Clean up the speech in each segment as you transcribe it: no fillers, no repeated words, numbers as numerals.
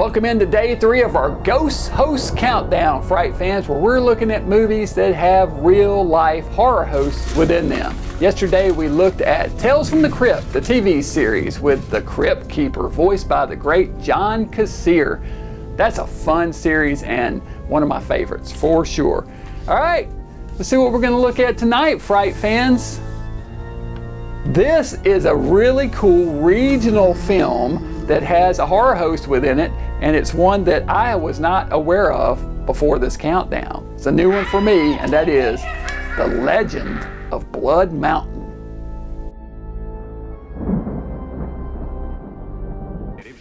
Welcome into day 3 of our Ghost Host Countdown, Fright fans, where we're looking at movies that have real life horror hosts within them. Yesterday we looked at Tales from the Crypt, the TV series with the Crypt Keeper, voiced by the great John Kassir. That's a fun series and one of my favorites for sure. All right, let's see what we're going to look at tonight, Fright fans. This is a really cool regional film that has a horror host within it, and it's one that I was not aware of before this countdown. It's a new one for me, and that is The Legend of Blood Mountain.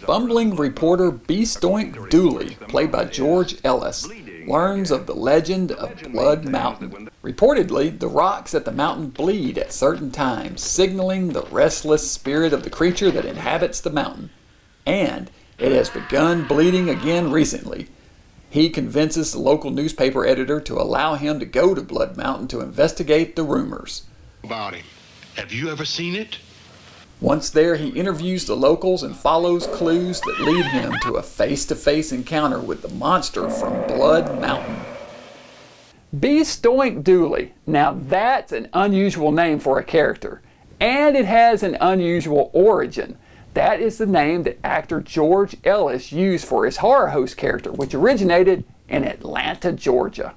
Bumbling reporter Bestoink Dooley, played by George Ellis, learns of the legend of Blood Mountain. Reportedly, the rocks at the mountain bleed at certain times, signaling the restless spirit of the creature that inhabits the mountain. And it has begun bleeding again recently. He convinces the local newspaper editor to allow him to go to Blood Mountain to investigate the rumors. About him. Have you ever seen it? Once there, he interviews the locals and follows clues that lead him to a face-to-face encounter with the monster from Blood Mountain. Bestoink Dooley. Now that's an unusual name for a character, and it has an unusual origin. That is the name that actor George Ellis used for his horror host character, which originated in Atlanta, Georgia.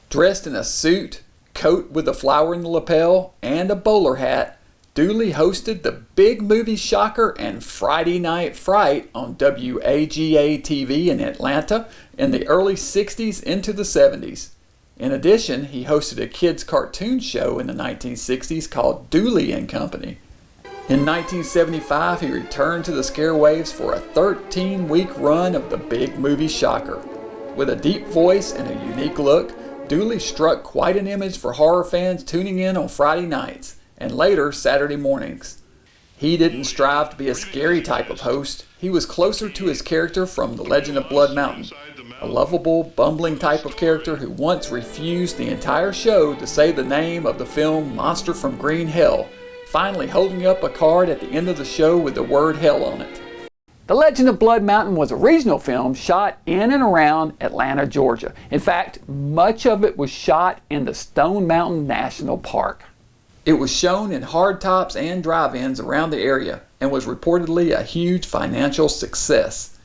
Dressed in a suit, coat with a flower in the lapel, and a bowler hat, Dooley hosted the big movie shocker and Friday Night Fright on WAGA TV in Atlanta in the early 60s into the 70s. In addition, he hosted a kids' cartoon show in the 1960s called Dooley and Company. In 1975, he returned to the Scarewaves for a 13-week run of the big movie shocker. With a deep voice and a unique look, Dooley struck quite an image for horror fans tuning in on Friday nights and later Saturday mornings. He didn't strive to be a scary type of host. He was closer to his character from The Legend of Blood Mountain, a lovable, bumbling type of character who once refused the entire show to say the name of the film Monster from Green Hell, finally holding up a card at the end of the show with the word hell on it. The Legend of Blood Mountain was a regional film shot in and around Atlanta, Georgia. In fact, much of it was shot in the Stone Mountain National Park. It was shown in hardtops and drive-ins around the area and was reportedly a huge financial success.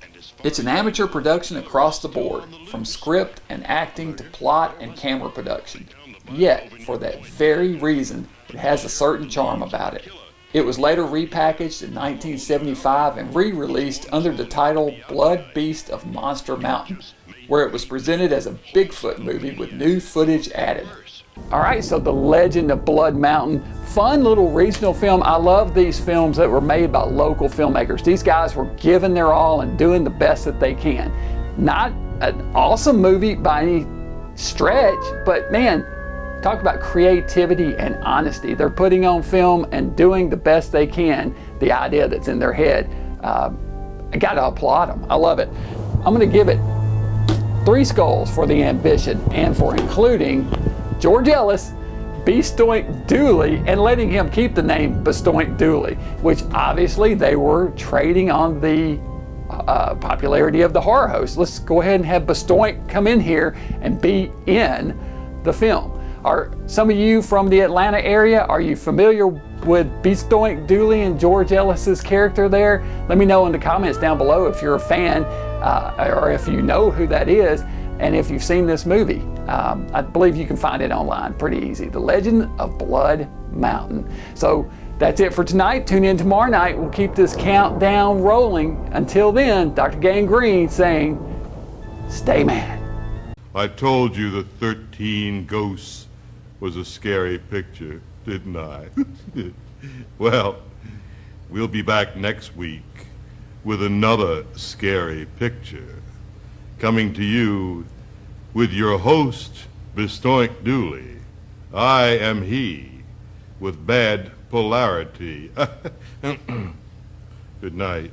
It's an amateur production across the board, from script and acting to plot and camera production. Yet, for that very reason, it has a certain charm about it. It was later repackaged in 1975 and re-released under the title Blood Beast of Monster Mountain, where it was presented as a Bigfoot movie with new footage added. Alright, so The Legend of Blood Mountain, fun little regional film. I love these films that were made by local filmmakers. These guys were giving their all and doing the best that they can. Not an awesome movie by any stretch, but man, talk about creativity and honesty. They're putting on film and doing the best they can, the idea that's in their head. I gotta applaud them. I love it. I'm gonna give it 3 skulls for the ambition and for including George Ellis, Bestoink Dooley, and letting him keep the name Bestoink Dooley, which obviously they were trading on the popularity of the horror host. Let's go ahead and have Bestoink come in here and be in the film. Are some of you from the Atlanta area, are you familiar with Bestoink Dooley and George Ellis's character there? Let me know in the comments down below if you're a fan or if you know who that is and if you've seen this movie. I believe you can find it online pretty easy. The Legend of Blood Mountain. So that's it for tonight. Tune in tomorrow night. We'll keep this countdown rolling. Until then, Dr. Gangrene saying, stay mad. I told you the 13 ghosts was a scary picture, didn't I? Well, we'll be back next week with another scary picture, coming to you with your host, Bestoink Dooley. I am he with bad polarity. Good night.